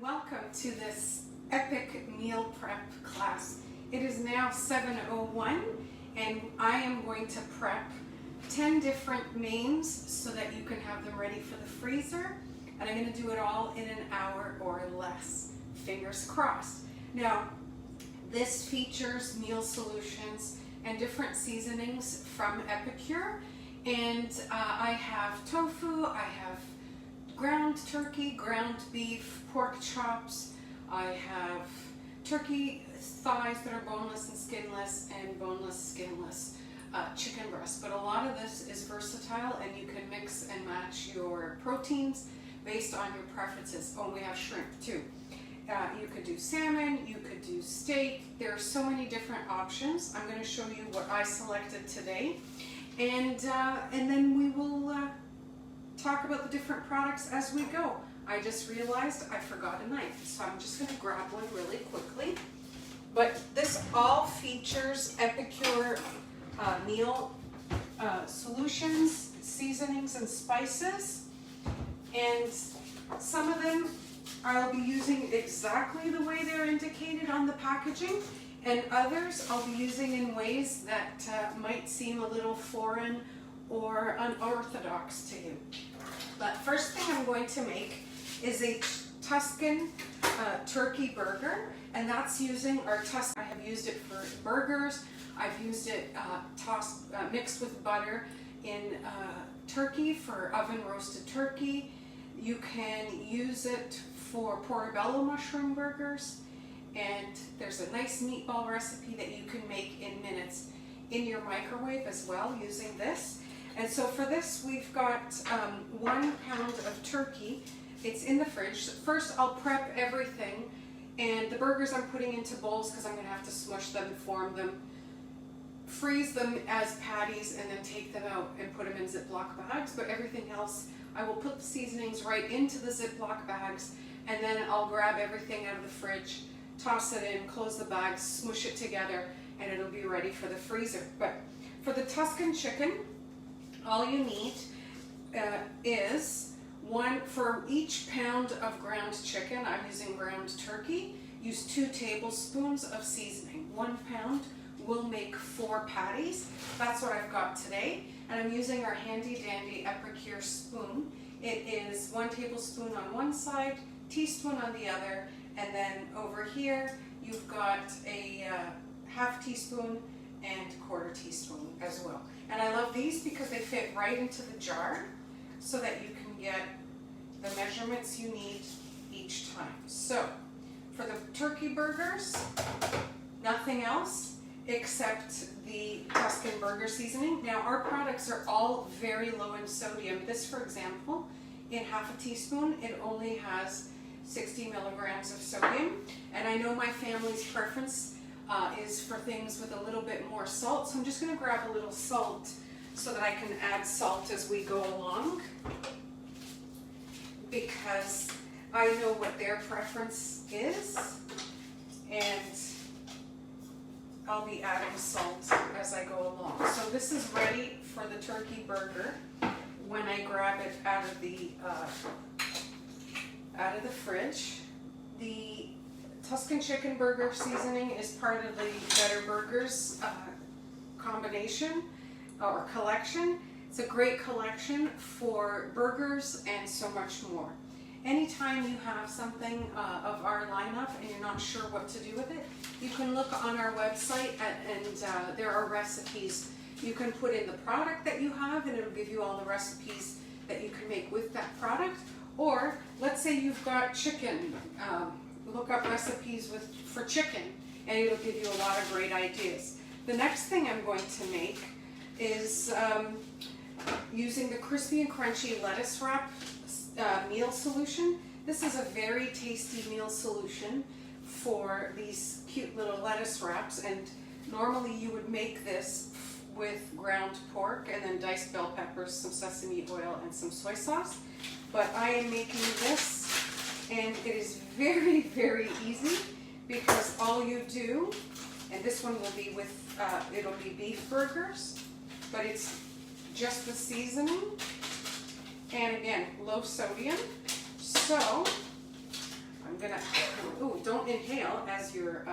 Welcome to this epic meal prep class. It is now 7:01 and I am going to prep 10 different mains so that you can have them ready for the freezer, and I'm going to do it all in an hour or less. Fingers crossed. Now, this features meal solutions and different seasonings from Epicure, and I have tofu, I have ground turkey, ground beef, pork chops. I have turkey thighs that are boneless and skinless, and boneless, skinless chicken breast. But a lot of this is versatile, and you can mix and match your proteins based on your preferences. Oh, we have shrimp too. You could do salmon, you could do steak. There are so many different options. I'm going to show you what I selected today, and then we will talk about the different products as we go. I just realized I forgot a knife, so I'm just going to grab one really quickly. But this all features Epicure meal solutions, seasonings, and spices. And some of them I'll be using exactly the way they're indicated on the packaging, and others I'll be using in ways that might seem a little foreign or unorthodox to you. But first thing I'm going to make is a Tuscan turkey burger, and that's using our Tuscan. I have used it for burgers. I've used it mixed with butter in turkey for oven roasted turkey. You can use it for portobello mushroom burgers, and there's a nice meatball recipe that you can make in minutes in your microwave as well using this. And so for this, we've got 1 pound of turkey. It's in the fridge. First, I'll prep everything, and the burgers I'm putting into bowls because I'm going to have to smush them, form them, freeze them as patties, and then take them out and put them in Ziploc bags. But everything else, I will put the seasonings right into the Ziploc bags, and then I'll grab everything out of the fridge, toss it in, close the bags, smush it together, and it'll be ready for the freezer. But for the Tuscan chicken, all you need is for each pound of ground chicken. I'm using ground turkey. Use 2 tablespoons of seasoning. 1 pound will make 4 patties. That's what I've got today. And I'm using our handy dandy Epicure spoon. It is 1 tablespoon on one side, teaspoon on the other, and then over here you've got a half teaspoon and 1/4 teaspoon as well. And I love these because they fit right into the jar so that you can get the measurements you need each time. So for the turkey burgers, nothing else except the Tuscan burger seasoning. Now, our products are all very low in sodium. This, for example, in half a teaspoon, it only has 60 milligrams of sodium. And I know my family's preference is for things with a little bit more salt. So I'm just going to grab a little salt so that I can add salt as we go along, because I know what their preference is, and I'll be adding salt as I go along. So this is ready for the turkey burger when I grab it out of the fridge. The Tuscan chicken burger seasoning is part of the Better Burgers combination or collection. It's a great collection for burgers and so much more. Anytime you have something of our lineup and you're not sure what to do with it, you can look on our website and there are recipes. You can put in the product that you have, and it'll give you all the recipes that you can make with that product. Or let's say you've got chicken. Look up recipes for chicken, and it'll give you a lot of great ideas. The next thing I'm going to make is using the crispy and crunchy lettuce wrap meal solution. This is a very tasty meal solution for these cute little lettuce wraps, and normally you would make this with ground pork and then diced bell peppers, some sesame oil, and some soy sauce. But I am making this, and it is very, very easy, because all you do, and this one will be with, it'll be beef burgers, but it's just the seasoning, and again, low sodium. So I'm gonna, ooh, don't inhale as you're,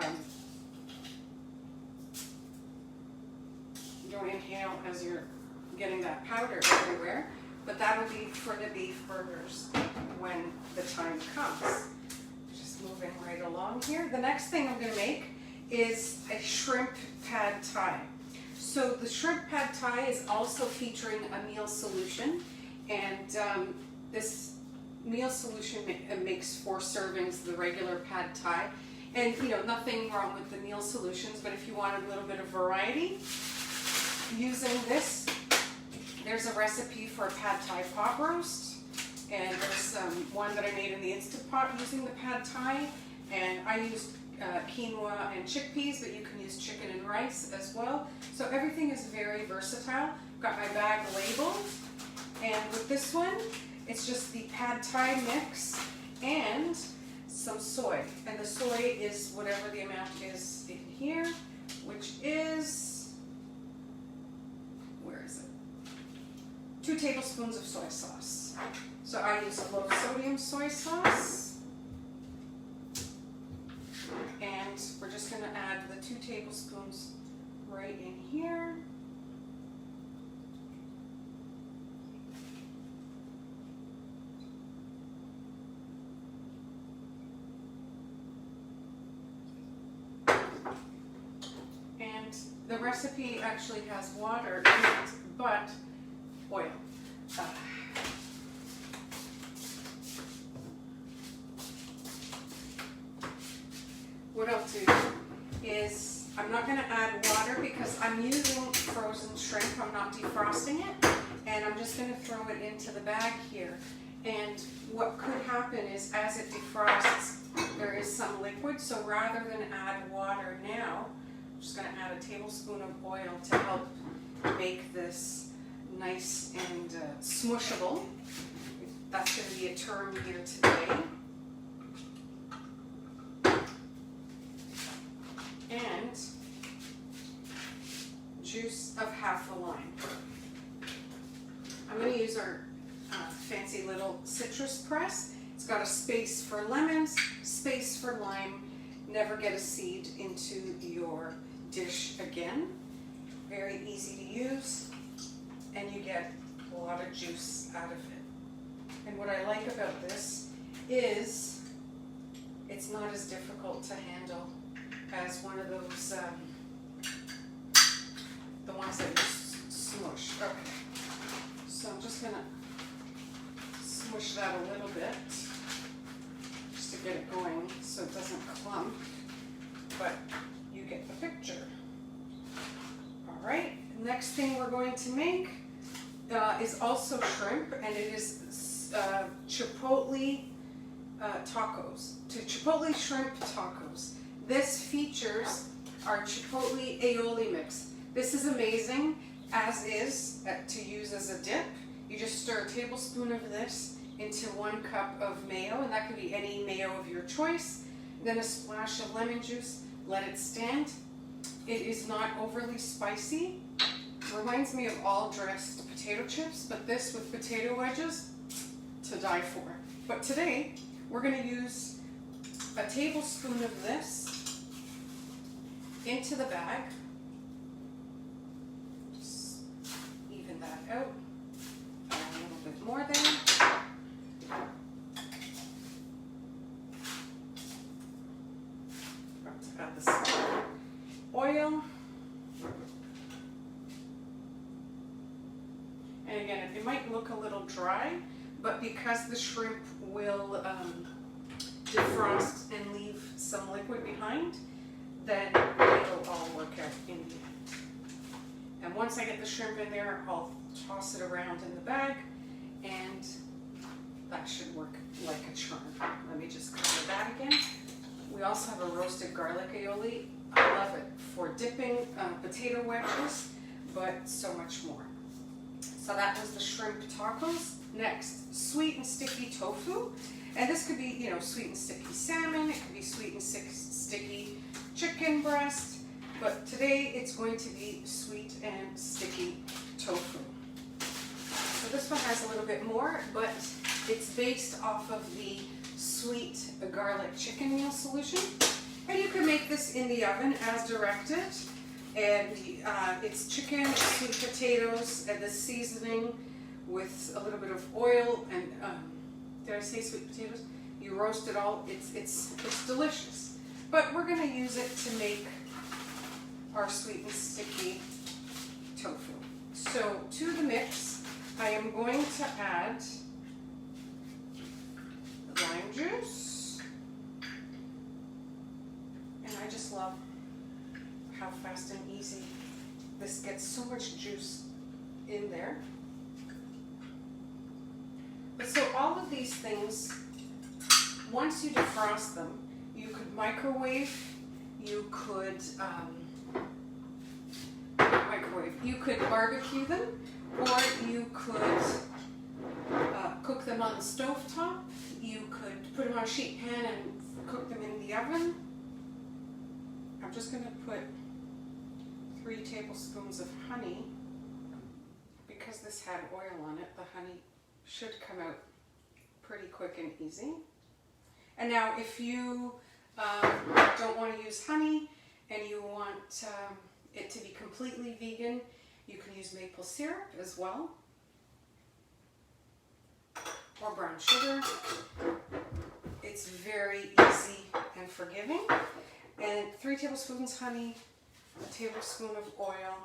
don't inhale as you're getting that powder everywhere, but that'll be for the beef burgers when the time comes. Just moving right along here. The next thing I'm gonna make is a shrimp pad thai. So the shrimp pad thai is also featuring a meal solution, and this meal solution makes 4 servings, the regular pad thai. And you know, nothing wrong with the meal solutions, but if you want a little bit of variety, using this, there's a recipe for a pad thai pot roast, and there's one that I made in the Instant Pot using the pad thai, and I used quinoa and chickpeas, but you can use chicken and rice as well. So everything is very versatile. Got my bag labeled, and with this one, it's just the pad thai mix and some soy, and the soy is whatever the amount is in here, which is, where is it? 2 tablespoons of soy sauce. So I use a low sodium soy sauce, and we're just going to add the 2 tablespoons right in here. The recipe actually has water in it, but oil. What I'll do is, I'm not going to add water because I'm using frozen shrimp, I'm not defrosting it, and I'm just going to throw it into the bag here. And what could happen is, as it defrosts, there is some liquid, so rather than add water now, I'm just going to add a tablespoon of oil to help make this nice and smushable. That's going to be a term here today. And juice of half a lime. I'm going to use our fancy little citrus press. It's got a space for lemons, space for lime. Never get a seed into your dish again. Very easy to use, and you get a lot of juice out of it. And what I like about this is it's not as difficult to handle as one of those, the ones that you smush. Okay, so I'm just gonna smush that a little bit just to get it going so it doesn't clump, but you get the picture. All right, next thing we're going to make is also shrimp, and it is chipotle tacos, chipotle shrimp tacos. This features our chipotle aioli mix. This is amazing as is to use as a dip. You just stir a tablespoon of this into 1 cup of mayo, and that can be any mayo of your choice. Then a splash of lemon juice, let it stand. It is not overly spicy. Reminds me of all dressed potato chips, but this with potato wedges, to die for. But today, we're going to use a tablespoon of this into the bag. Just even that out. Add a little bit more there. Add the oil. And again, it might look a little dry, but because the shrimp will defrost and leave some liquid behind, then it'll all work out in the end. And once I get the shrimp in there, I'll toss it around in the bag, and that should work like a charm. Let me just cover that again. We also have a roasted garlic aioli. I love it for dipping potato wedges, but so much more. So that was the shrimp tacos. Next, sweet and sticky tofu. And this could be, you know, sweet and sticky salmon. It could be sweet and sticky chicken breast. But today it's going to be sweet and sticky tofu. So this one has a little bit more, but it's based off of the sweet garlic chicken meal solution. And you can make this in the oven as directed. And it's chicken, sweet potatoes, and the seasoning with a little bit of oil and, did I say sweet potatoes? You roast it all, it's delicious. But we're gonna use it to make our sweet and sticky tofu. So to the mix, I am going to add lime juice. And I just love how fast and easy this gets, so much juice in there. But so all of these things, once you defrost them, you could microwave, you could you could barbecue them, or you could cook them on the stovetop. You could put them on a sheet pan and cook them in the oven. I'm just going to put 3 tablespoons of honey. Because this had oil on it, the honey should come out pretty quick and easy. And now if you don't want to use honey and you want it to be completely vegan, you can use maple syrup as well, or brown sugar. It's very easy and forgiving. And 3 tablespoons honey, a tablespoon of oil,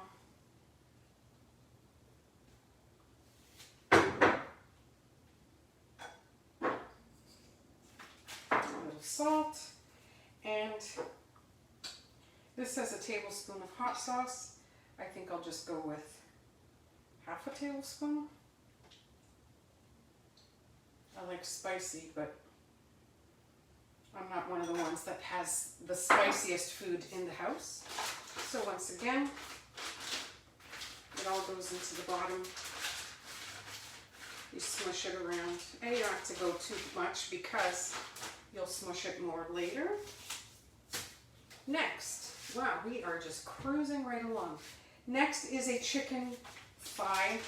a little salt, and this says a tablespoon of hot sauce. I think I'll just go with half a tablespoon. I like spicy, but I'm not one of the ones that has the spiciest food in the house. So once again, it all goes into the bottom. You smush it around, and you don't have to go too much because you'll smush it more later. Next, wow, we are just cruising right along. Next is a chicken thigh.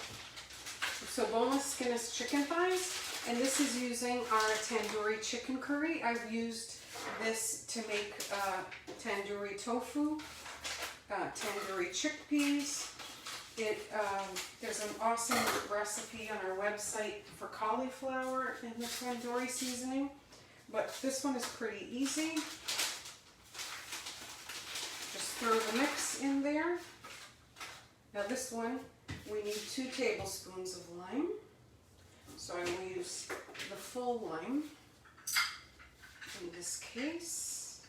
So boneless, skinless chicken thighs. And this is using our tandoori chicken curry. I've used this to make tandoori tofu, tandoori chickpeas. There's an awesome recipe on our website for cauliflower in the tandoori seasoning. But this one is pretty easy. Just throw the mix in there. Now this one, we need 2 tablespoons of lime. So I will use the full lime in this case.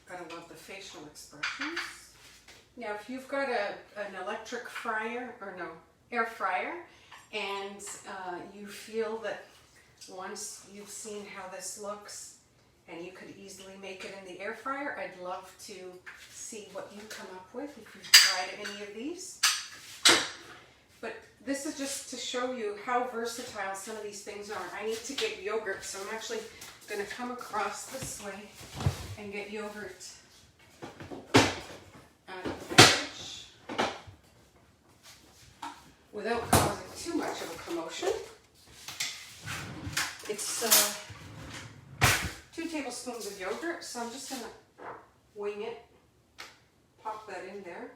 Gotta love the facial expressions. Now if you've got an electric fryer, or no, air fryer, and you feel that once you've seen how this looks, and you could easily make it in the air fryer, I'd love to see what you come up with if you've tried any of these. But this is just to show you how versatile some of these things are. I need to get yogurt, so I'm actually going to come across this way and get yogurt out of the fridge without causing too much of a commotion. It's 2 tablespoons of yogurt, so I'm just going to wing it, pop that in there.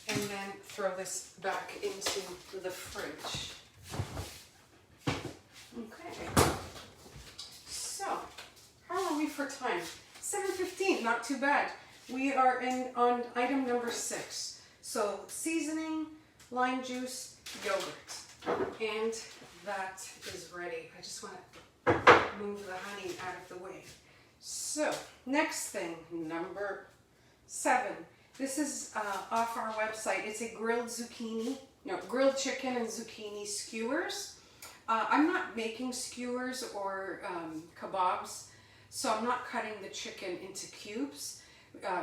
And then throw this back into the fridge. Okay. So, how are we for time? 7:15, not too bad. We are on item number 6. So, seasoning, lime juice, yogurt. And that is ready. I just want to move the honey out of the way. So, next thing, number 7. This is off our website. It's a grilled chicken and zucchini skewers. I'm not making skewers or kebabs, so I'm not cutting the chicken into cubes,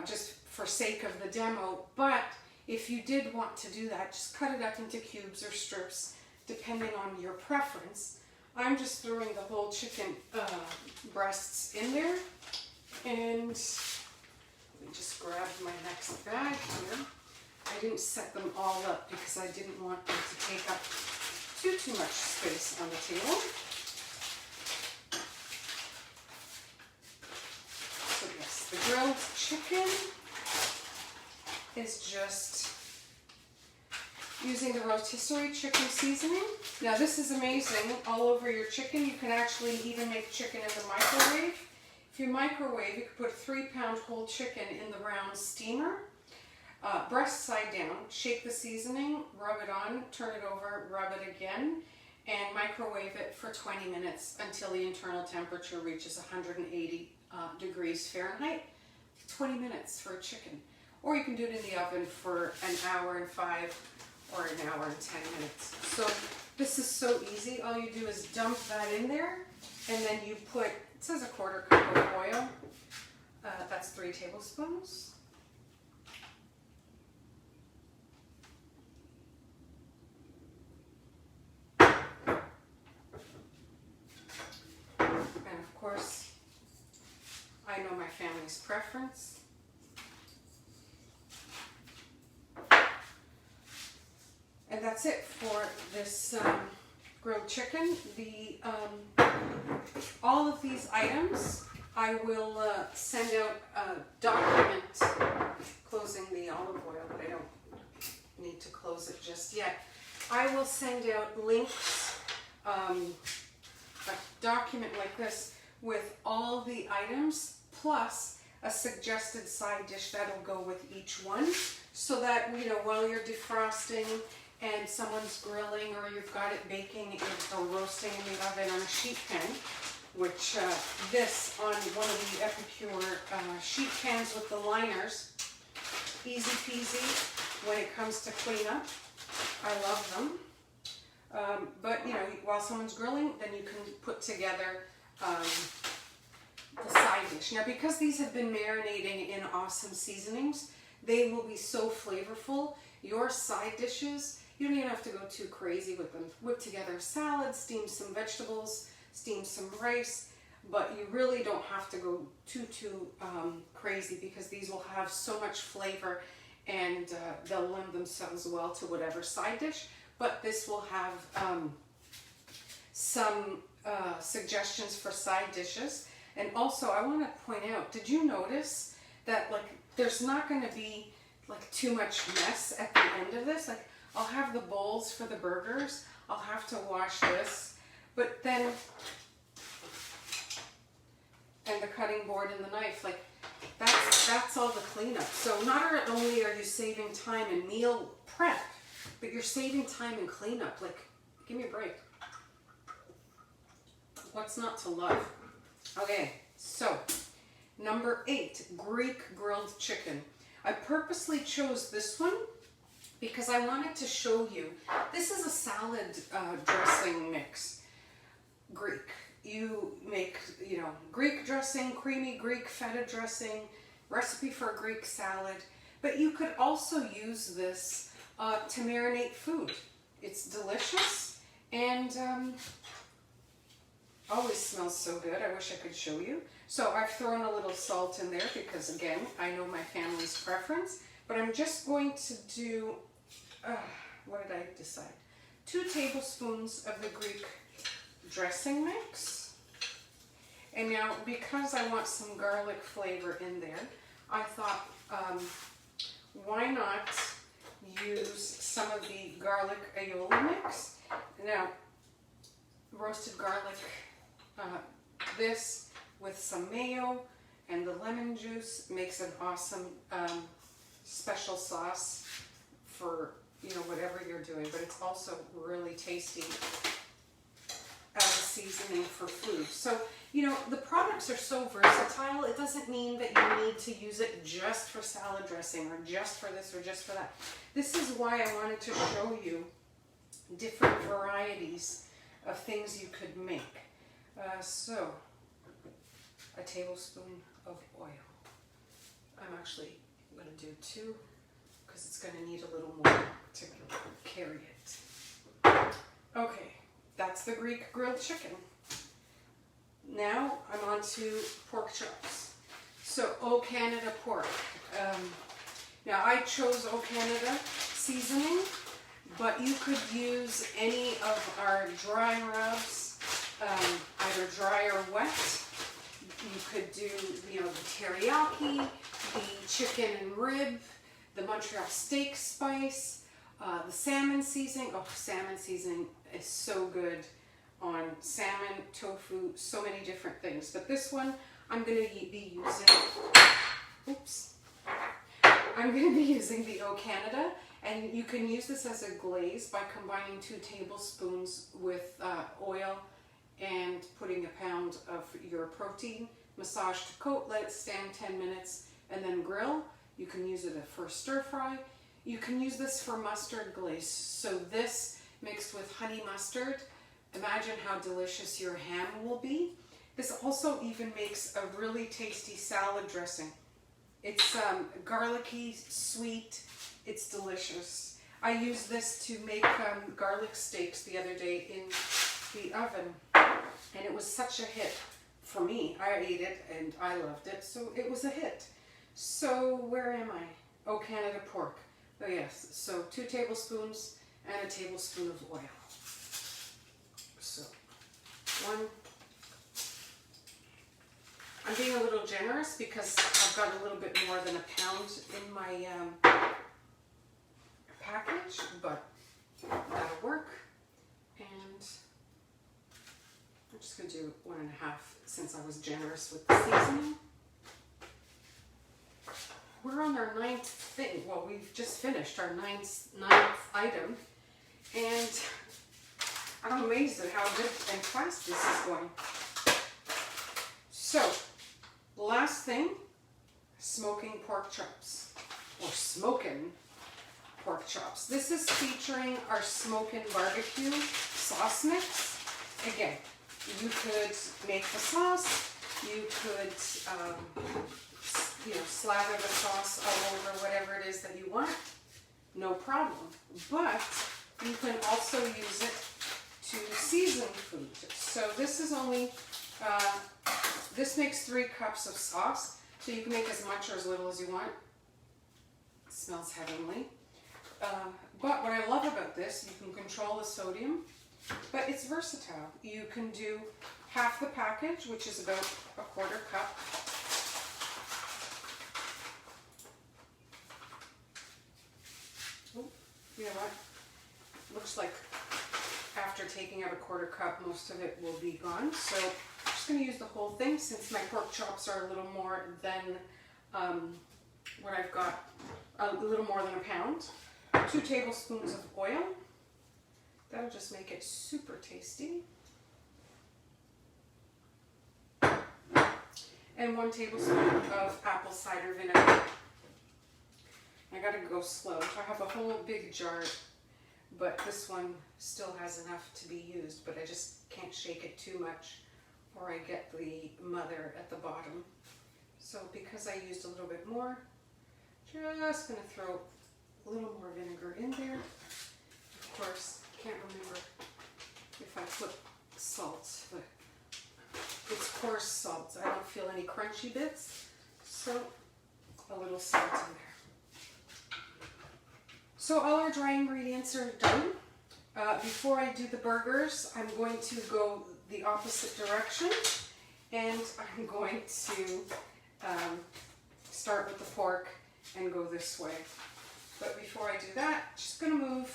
just for sake of the demo. But if you did want to do that, just cut it up into cubes or strips, depending on your preference. I'm just throwing the whole chicken breasts in there. And let me just grab my next bag here. I didn't set them all up because I didn't want them to take up too much space on the table. So yes, the grilled chicken is just using the rotisserie chicken seasoning. Now this is amazing, all over your chicken. You can actually even make chicken in the microwave. If you microwave, you can put 3-pound whole chicken in the round steamer. Breast side down, shake the seasoning, rub it on, turn it over, rub it again, and microwave it for 20 minutes until the internal temperature reaches 180 degrees Fahrenheit. 20 minutes for a chicken. Or you can do it in the oven for an hour and 5 or an hour and 10 minutes. So this is so easy. All you do is dump that in there, and then you put, it says a 1/4 cup of oil. That's 3 tablespoons. And of course, I know my family's preference. And that's it for this grilled chicken. All of these items, I will send out a document closing the olive oil, but I don't need to close it just yet. I will send out links, a document like this with all the items plus a suggested side dish that'll go with each one, so that, you know, while you're defrosting and someone's grilling, or you've got it baking or roasting in the oven on a sheet pan, which this on one of the Epicure sheet pans with the liners, easy peasy when it comes to cleanup. I love them. But you know, while someone's grilling, then you can put together the side dish. Now, because these have been marinating in awesome seasonings, they will be so flavorful. Your side dishes, you don't even have to go too crazy with them. Whip together a salad, steam some vegetables, steam some rice, but you really don't have to go too crazy, because these will have so much flavor, and they'll lend themselves well to whatever side dish. But this will have some suggestions for side dishes. And also, I want to point out, did you notice that, like, there's not going to be like too much mess at the end of this? Like, I'll have the bowls for the burgers, I'll have to wash this, but then, and the cutting board and the knife, like, that's all the cleanup. So not only are you saving time in meal prep, but you're saving time in cleanup. Like, give me a break. What's not to love? Okay, so number 8, Greek grilled chicken. I purposely chose this one because I wanted to show you, this is a salad dressing mix. Greek. You make, you know, Greek dressing, creamy Greek feta dressing, recipe for a Greek salad, but you could also use this to marinate food. It's delicious, and always smells so good. I wish I could show you. So I've thrown a little salt in there because, again, I know my family's preference, but I'm just going to do, what did I decide? 2 tablespoons of the Greek dressing mix. And now, because I want some garlic flavor in there, I thought, why not use some of the garlic aioli mix? Now, roasted garlic, this with some mayo and the lemon juice makes an awesome special sauce for, you know, whatever you're doing, but it's also really tasty as a seasoning for food. So, you know, the products are so versatile. It doesn't mean that you need to use it just for salad dressing or just for this or just for that. This is why I wanted to show you different varieties of things you could make. So, a tablespoon of oil. I'm actually going to do 2 because it's going to need a little more to carry it. Okay, that's the Greek grilled chicken. Now I'm on to pork chops. So O Canada pork. Now I chose O Canada seasoning, but you could use any of our dry rubs, either dry or wet. You could do, you know, the teriyaki, the chicken and rib, the Montreal steak spice, the salmon seasoning. Oh, salmon seasoning is so good on salmon, tofu, so many different things. But this one, I'm going to be using, I'm going to be using the O Canada, and you can use this as a glaze by combining 2 tablespoons with oil and putting a pound of your protein. Massage to coat, let it stand 10 minutes, and then grill. You can use it for stir fry. You can use this for mustard glaze. So this mixed with honey mustard, imagine how delicious your ham will be. This also even makes a really tasty salad dressing. It's garlicky, sweet, it's delicious. I used this to make garlic steaks the other day in the oven, and it was such a hit for me. I ate it and I loved it, so it was a hit. So where am I? Oh, Canada pork. Oh yes, so 2 tablespoons and a tablespoon of oil. So 1. I'm being a little generous because I've got a little bit more than a pound in my package, but that'll work. And I'm just going to do 1.5 since I was generous with the seasoning. We're on our 9th thing. Well, we've just finished our ninth item, and I'm amazed at how good and fast this is going. So, last thing, smoking pork chops, or smokin' pork chops. This is featuring our smokin' barbecue sauce mix. Again, you could make the sauce, you could slather the sauce all over whatever it is that you want, no problem. But you can also use it to season food. So this is only, this makes 3 cups of sauce, so you can make as much or as little as you want. It smells heavenly. But what I love about this, you can control the sodium, but it's versatile. You can do half the package, which is about a 1/4 cup. You know what? Looks like after taking out a 1/4 cup, most of it will be gone. So I'm just going to use the whole thing since my pork chops are a little more than what I've got, a little more than a pound. 2 tablespoons of oil. That'll just make it super tasty. And 1 tablespoon of apple cider vinegar. I gotta go slow. I have a whole big jar, but this one still has enough to be used, but I just can't shake it too much or I get the mother at the bottom. So because I used a little bit more, just gonna throw a little more vinegar in there. Of course, can't remember if I put salt, but it's coarse salt. I don't feel any crunchy bits, so a little salt in there. So all our dry ingredients are done. Before I do the burgers, I'm going to go the opposite direction, and I'm going to start with the pork and go this way. But before I do that, just going to move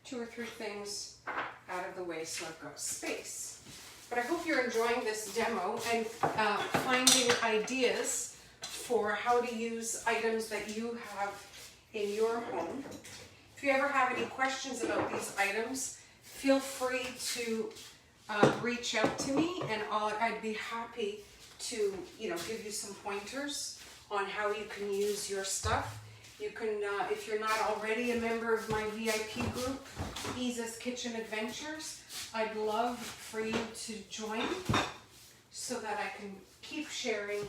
2 or 3 things out of the way so I've got space. But I hope you're enjoying this demo and finding ideas for how to use items that you have in your home. If you ever have any questions about these items, feel free to reach out to me, and I'd be happy to give you some pointers on how you can use your stuff. You can, if you're not already a member of my VIP group, Isa's Kitchen Adventures, I'd love for you to join so that I can keep sharing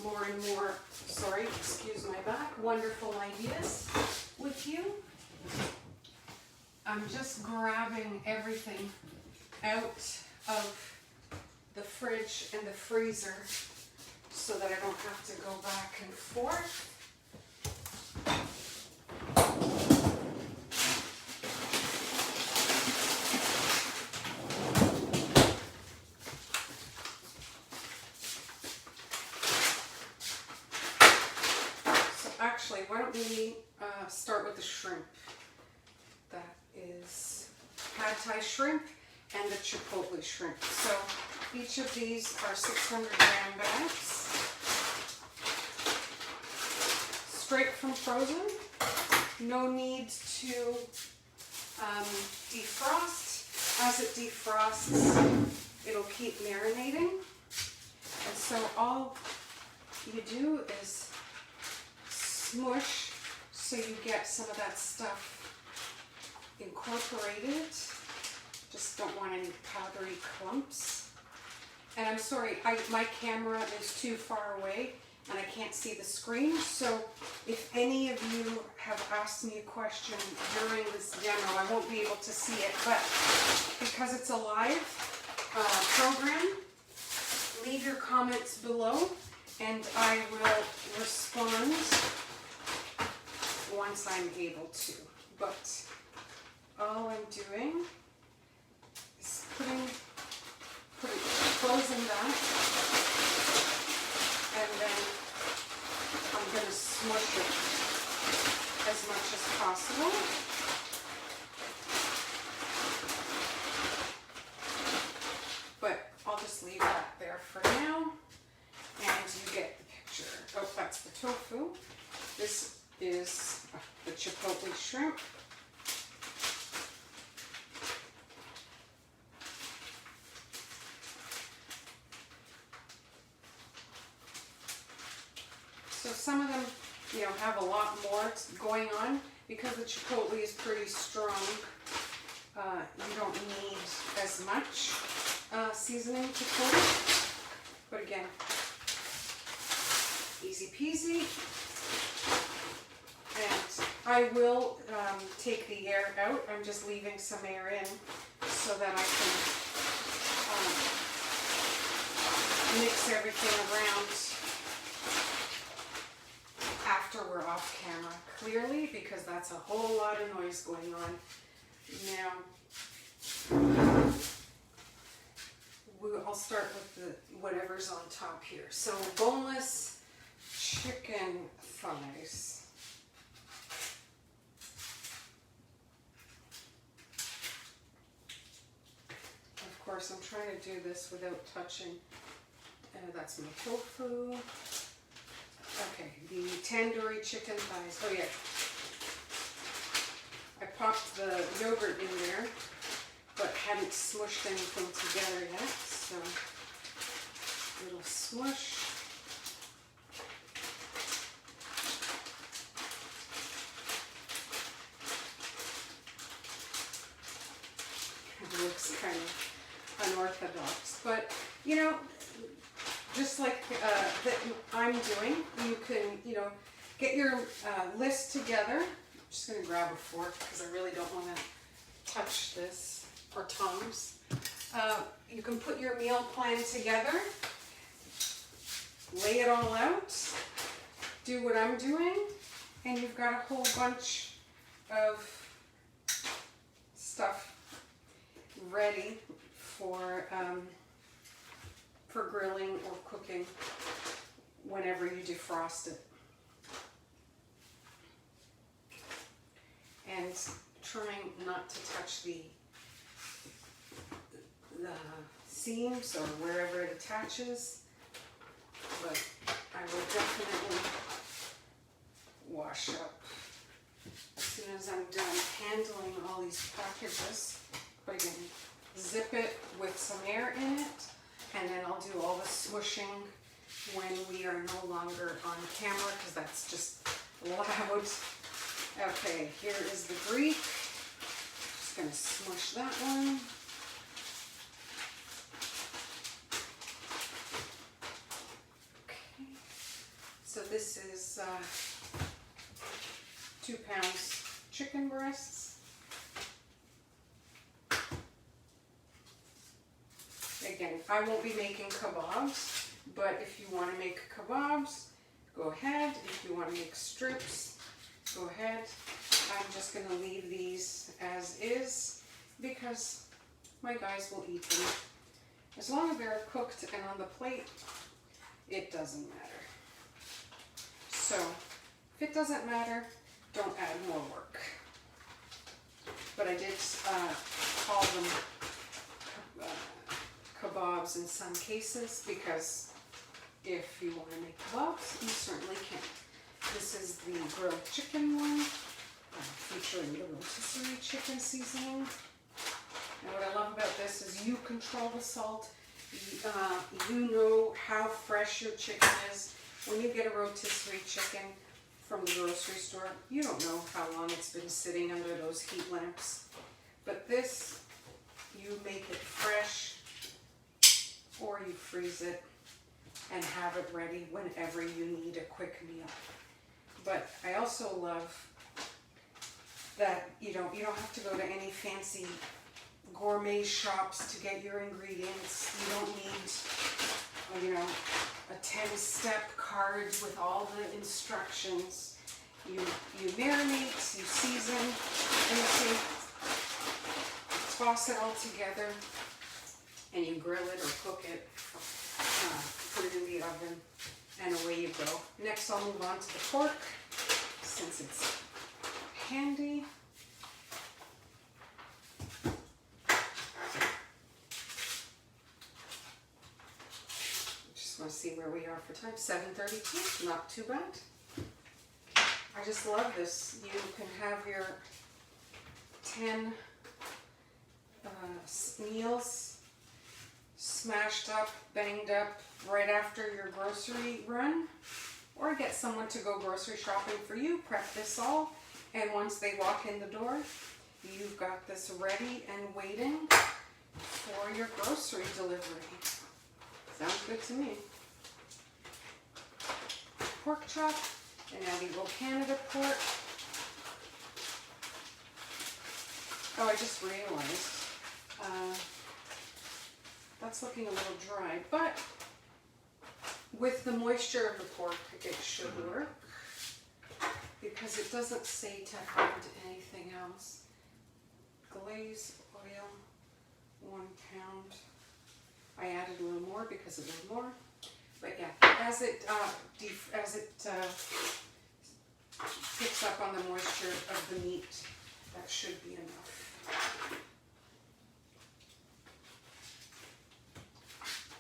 more and more, excuse my back, wonderful ideas with you. I'm just grabbing everything out of the fridge and the freezer so that I don't have to go back and forth. So actually, why don't we start with the shrimp. That is pad thai shrimp and the chipotle shrimp. So each of these are 600 gram bags. Straight from frozen. No need to defrost. As it defrosts, it'll keep marinating. And so all you do is smush so you get some of that stuff incorporated. Just don't want any powdery clumps. And I'm sorry, my camera is too far away and I can't see the screen. So if any of you have asked me a question during this demo, I won't be able to see it. But because it's a live program, leave your comments below and I will respond once I'm able to. But all I'm doing is putting frozen that, and then I'm going to smush it as much as possible. But I'll just leave that there for now, and you get the picture. Oh, that's the tofu. This is the chipotle shrimp. So some of them, you know, have a lot more going on because the chipotle is pretty strong. You don't need as much seasoning to coat it. But again, easy peasy. And I will take the air out. I'm just leaving some air in so that I can mix everything around after we're off camera clearly, because that's a whole lot of noise going on. Now, I'll start with the whatever's on top here. So boneless chicken thighs. Of course, I'm trying to do this without touching. That's my tofu. Okay, the tandoori chicken thighs. Oh yeah, I popped the yogurt in there, but hadn't smushed anything together yet, so a little smush. It looks kind of unorthodox, but you know, just like that I'm doing, you can, you know, get your list together. I'm just going to grab a fork because I really don't want to touch this, or tongs. You can put your meal plan together, lay it all out, do what I'm doing, and you've got a whole bunch of stuff ready for grilling or cooking whenever you defrost it. And trying not to touch the seams or wherever it attaches, but I will definitely wash up as soon as I'm done handling all these packages. But again, zip it with some air in it, and then I'll do all the smooshing when we are no longer on camera, because that's just loud. Okay, here is the Greek. Just going to smush that one. Okay, so this is 2 pounds chicken breasts. again, I won't be making kebabs, but if you want to make kebabs, go ahead. If you want to make strips, go ahead. I'm just going to leave these as is because my guys will eat them. As long as they're cooked and on the plate, it doesn't matter. So, if it doesn't matter, don't add more work. But I did call them kebabs in some cases because if you want to make kebabs, you certainly can. This is the grilled chicken one, featuring the rotisserie chicken seasoning. And what I love about this is you control the salt. You know how fresh your chicken is. When you get a rotisserie chicken from the grocery store, you don't know how long it's been sitting under those heat lamps. But this, you make it fresh or you freeze it and have it ready whenever you need a quick meal. But I also love that you don't have to go to any fancy gourmet shops to get your ingredients. You don't need, a 10-step card with all the instructions. You marinate, you season, and you toss it all together, and you grill it or cook it, put it in the oven, and away you go. Next, I'll move on to the pork, since it's handy. Want to see where we are for time. 7:32, not too bad. I just love this. You can have your 10 meals smashed up, banged up right after your grocery run, or get someone to go grocery shopping for you, prep this all, and once they walk in the door, you've got this ready and waiting for your grocery delivery. Sounds good to me. Pork chop, and now the old Canada pork. Oh, I just realized that's looking a little dry, but with the moisture of the pork, it should work because it doesn't say to add anything else. Glaze oil, 1 pound. I added a little more because it was more, but yeah, as it picks up on the moisture of the meat, that should be enough.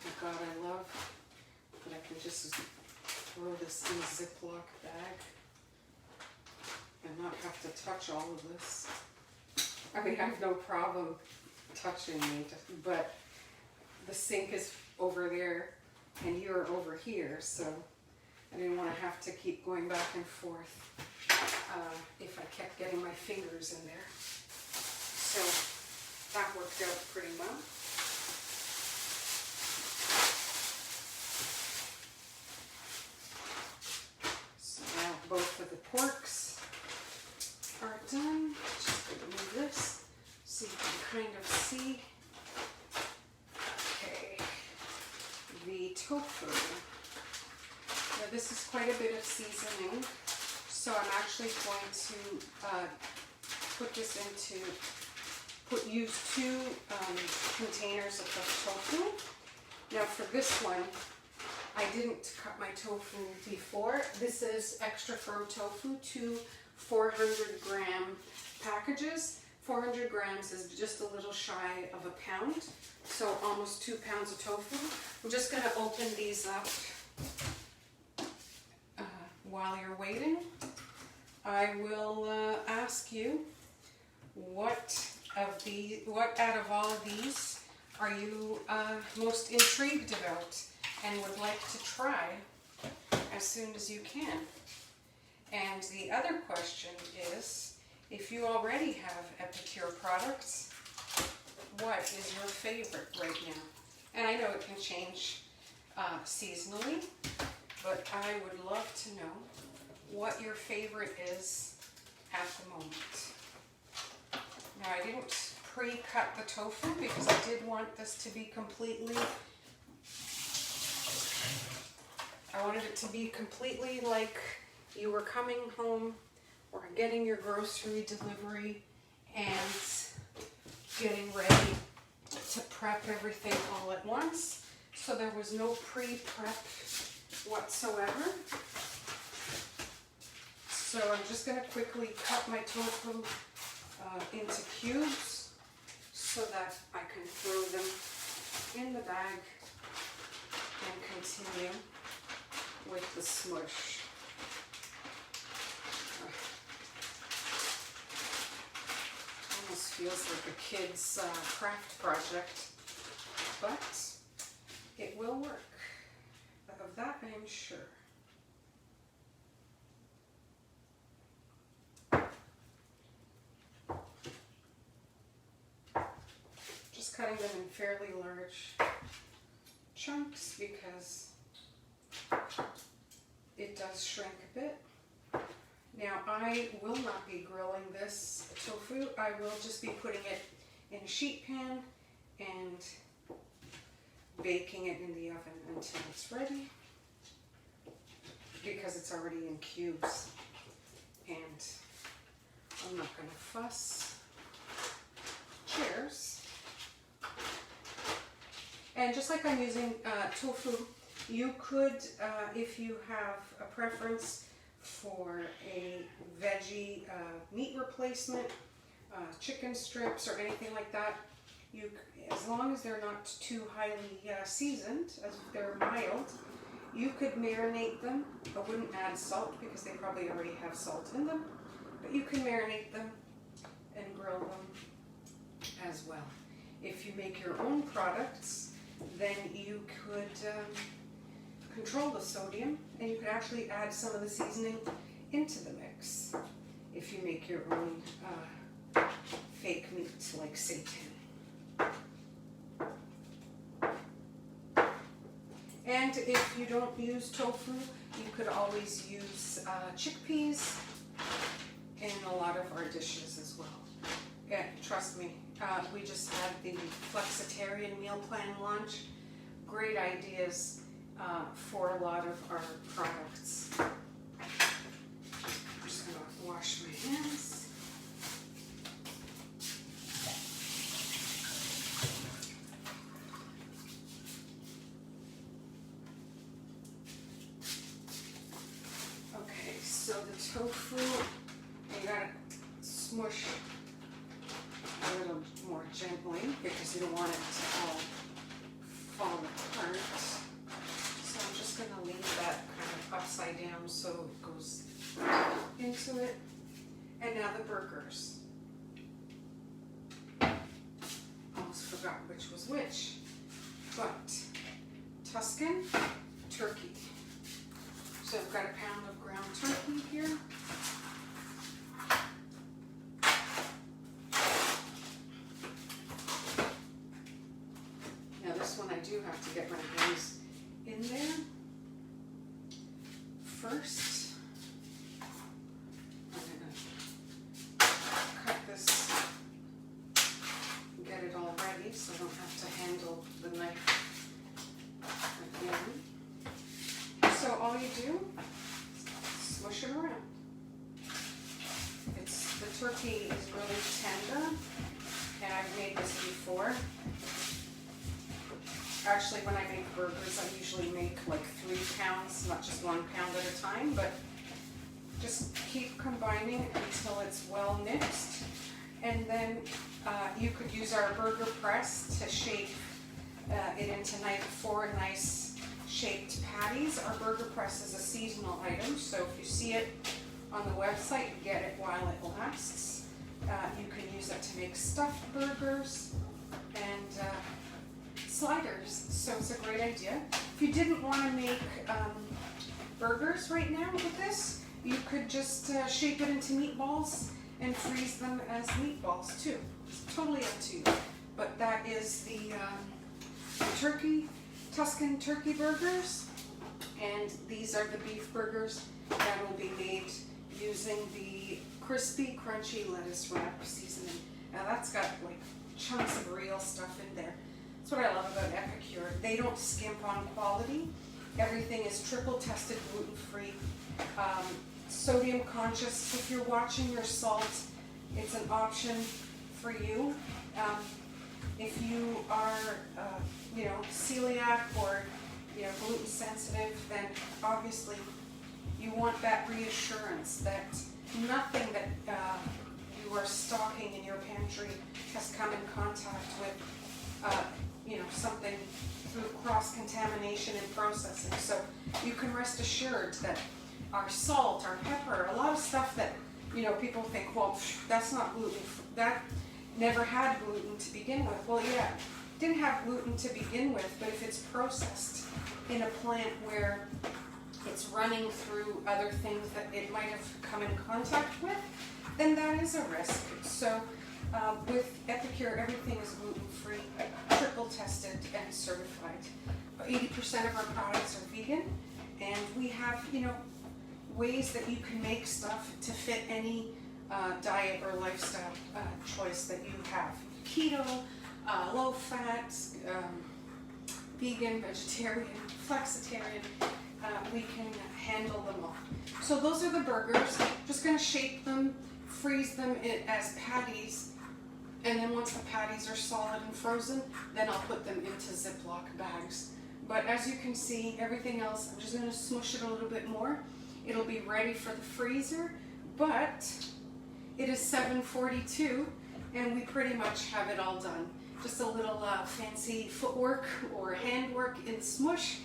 Oh God, I love that I can just throw this in a Ziploc bag and not have to touch all of this. I mean, I have no problem touching meat, but the sink is over there and you're over here, so I didn't want to have to keep going back and forth if I kept getting my fingers in there. So that worked out pretty well. So now both of the porks are done. Just going to move this so you can kind of see. The tofu. Now this is quite a bit of seasoning, so I'm actually going to use 2 containers of the tofu. Now for this one, I didn't cut my tofu before. This is extra firm tofu, 2 400-gram packages. 400 grams is just a little shy of a pound, so almost 2 pounds of tofu. I'm just going to open these up while you're waiting. I will ask you what out of all of these are you most intrigued about and would like to try as soon as you can. And the other question is, if you already have Epicure products, what is your favorite right now? And I know it can change seasonally, but I would love to know what your favorite is at the moment. Now, I didn't pre-cut the tofu because I did want this to be completely, I wanted it to be completely like you were coming home or getting your grocery delivery and getting ready to prep everything all at once. So there was no pre-prep whatsoever. So I'm just going to quickly cut my tofu into cubes so that I can throw them in the bag and continue with the smush. Almost feels like a kid's craft project, but it will work. Of that I am sure. Just cutting them in fairly large chunks because it does shrink a bit. Now I will not be grilling this tofu. I will just be putting it in a sheet pan and baking it in the oven until it's ready because it's already in cubes and I'm not going to fuss. Cheers. And just like I'm using tofu, you could, if you have a preference for a veggie meat replacement, chicken strips or anything like that, you, as long as they're not too highly seasoned, as they're mild, you could marinate them. I wouldn't add salt because they probably already have salt in them, but you can marinate them and grill them as well. If you make your own products, then you could control the sodium and you could actually add some of the seasoning into the mix if you make your own fake meat like seitan. And if you don't use tofu, you could always use chickpeas in a lot of our dishes as well. Yeah, trust me, we just had the Flexitarian meal plan launch. Great ideas for a lot of our products. I'm just going to wash my hands. Okay, so the tofu, you gotta smush a little more gently because you don't want it to all fall apart. So I'm just going to leave that kind of upside down so it goes into it. And now the burgers. Almost forgot which was which. But Tuscan turkey. So I've got a pound of ground turkey here. Now this one I do have to get my hands in there first. I'm going to cut this and get it all ready so I don't have to handle the knife again. So all you do, smush it around. The turkey is really tender, and I've made this before. Actually, when I make burgers, I usually make like 3 pounds, not just 1 pound at a time, but just keep combining until it's well mixed. And then you could use our burger press to shape it into 4 nice shaped patties. Our burger press is a seasonal item, so if you see it on the website, get it while it lasts. You can use it to make stuffed burgers and sliders, so it's a great idea. If you didn't want to make burgers right now with this, you could just shape it into meatballs and freeze them as meatballs too. It's totally up to you. But that is the Tuscan turkey burgers, and these are the beef burgers that will be made using the crispy, crunchy lettuce wrap seasoning. Now that's got like chunks of real stuff in there. That's what I love about Epicure. They don't skimp on quality. Everything is triple tested, gluten-free, sodium conscious. If you're watching your salt, it's an option for you. If you are, celiac or, gluten sensitive, then obviously you want that reassurance that nothing that you are stocking in your pantry has come in contact with, something through cross-contamination and processing. So you can rest assured that our salt, our pepper, a lot of stuff that, people think, well, that's not gluten, that never had gluten to begin with. Well, yeah, it didn't have gluten to begin with, but if it's processed in a plant where it's running through other things that it might have come in contact with, then that is a risk. So with Epicure, everything is gluten-free, triple tested and certified. 80% of our products are vegan, and we have, ways that you can make stuff to fit any diet or lifestyle choice that you have. Keto, low fat, vegan, vegetarian, flexitarian, we can handle them all. So those are the burgers. Just going to shape them, freeze them as patties, and then once the patties are solid and frozen, then I'll put them into Ziploc bags. But as you can see, everything else, I'm just going to smush it a little bit more. It'll be ready for the freezer, but it is 7:42 and we pretty much have it all done. Just a little fancy footwork or handwork in smush,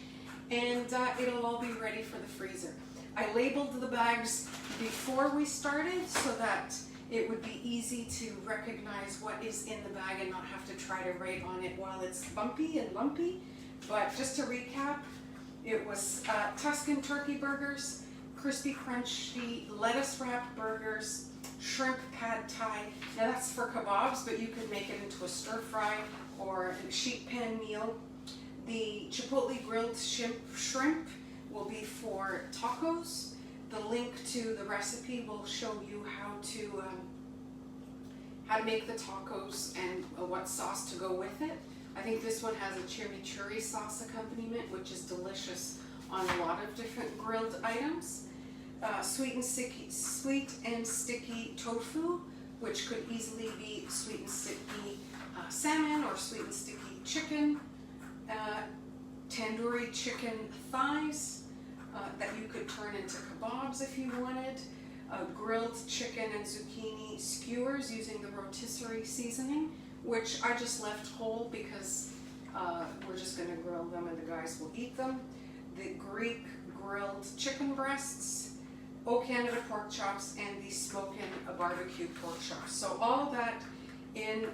and it'll all be ready for the freezer. I labeled the bags before we started so that it would be easy to recognize what is in the bag and not have to try to write on it while it's bumpy and lumpy. But just to recap, it was Tuscan turkey burgers, crispy crunchy lettuce wrapped burgers, shrimp pad thai. Now that's for kebabs, but you could make it into a stir fry or a sheet pan meal. The chipotle grilled shrimp will be for tacos. The link to the recipe will show you how to make the tacos and what sauce to go with it. I think this one has a chimichurri sauce accompaniment, which is delicious on a lot of different grilled items. Sweet and sticky tofu, which could easily be sweet and sticky salmon or sweet and sticky chicken. Tandoori chicken thighs that you could turn into kebabs if you wanted. Grilled chicken and zucchini skewers using the rotisserie seasoning, which I just left whole because we're just going to grill them and the guys will eat them. The Greek grilled chicken breasts, O Canada pork chops, and the smokin' barbecue pork chops. So all of that in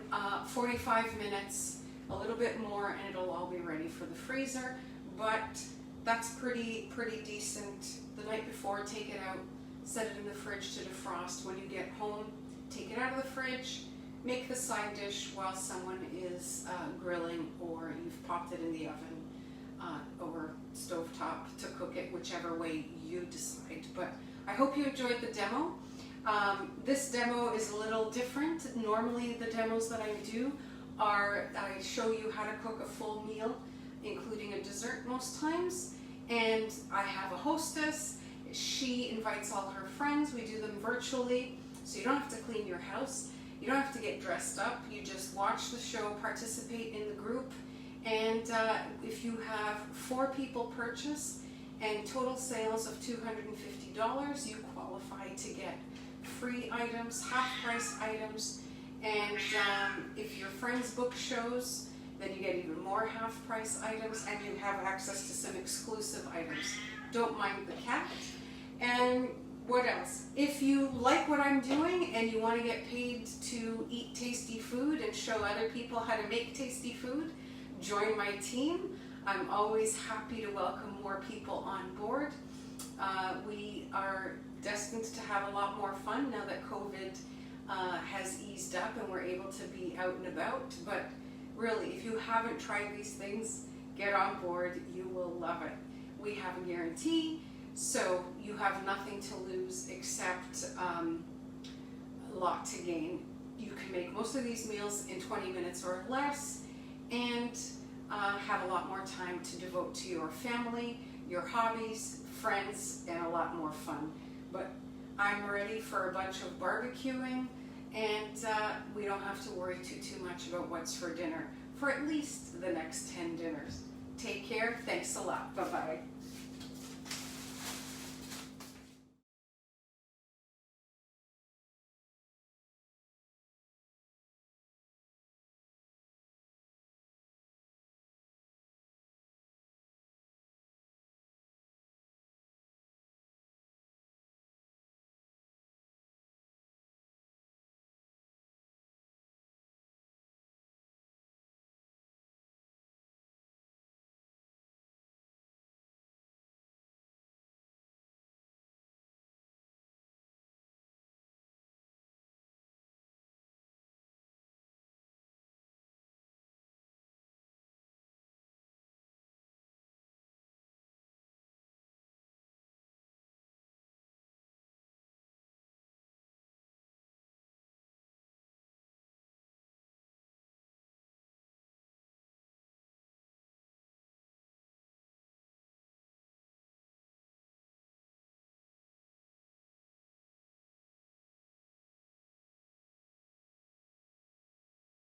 45 minutes, a little bit more, and it'll all be ready for the freezer. But that's pretty decent. The night before, take it out, set it in the fridge to defrost. When you get home, take it out of the fridge, make the side dish while someone is grilling, or you've popped it in the oven or stovetop to cook it, whichever way you decide. But I hope you enjoyed the demo. This demo is a little different. Normally the demos that I do are, I show you how to cook a full meal, including a dessert most times, and I have a hostess. She invites all her friends. We do them virtually, so you don't have to clean your house. You don't have to get dressed up. You just watch the show, participate in the group, and if you have 4 people purchase and total sales of $250, you qualify to get free items, half-price items, and if your friends book shows, then you get even more half-price items, and you have access to some exclusive items. Don't mind the cat. And what else? If you like what I'm doing and you want to get paid to eat tasty food and show other people how to make tasty food, join my team. I'm always happy to welcome more people on board. We are destined to have a lot more fun now that COVID has eased up and we're able to be out and about. But really, if you haven't tried these things, get on board. You will love it. We have a guarantee, so you have nothing to lose except a lot to gain. you can make most of these meals in 20 minutes or less, and have a lot more time to devote to your family, your hobbies, friends, and a lot more fun. But I'm ready for a bunch of barbecuing, and we don't have to worry too much about what's for dinner for at least the next 10 dinners. Take care. Thanks a lot. Bye-bye.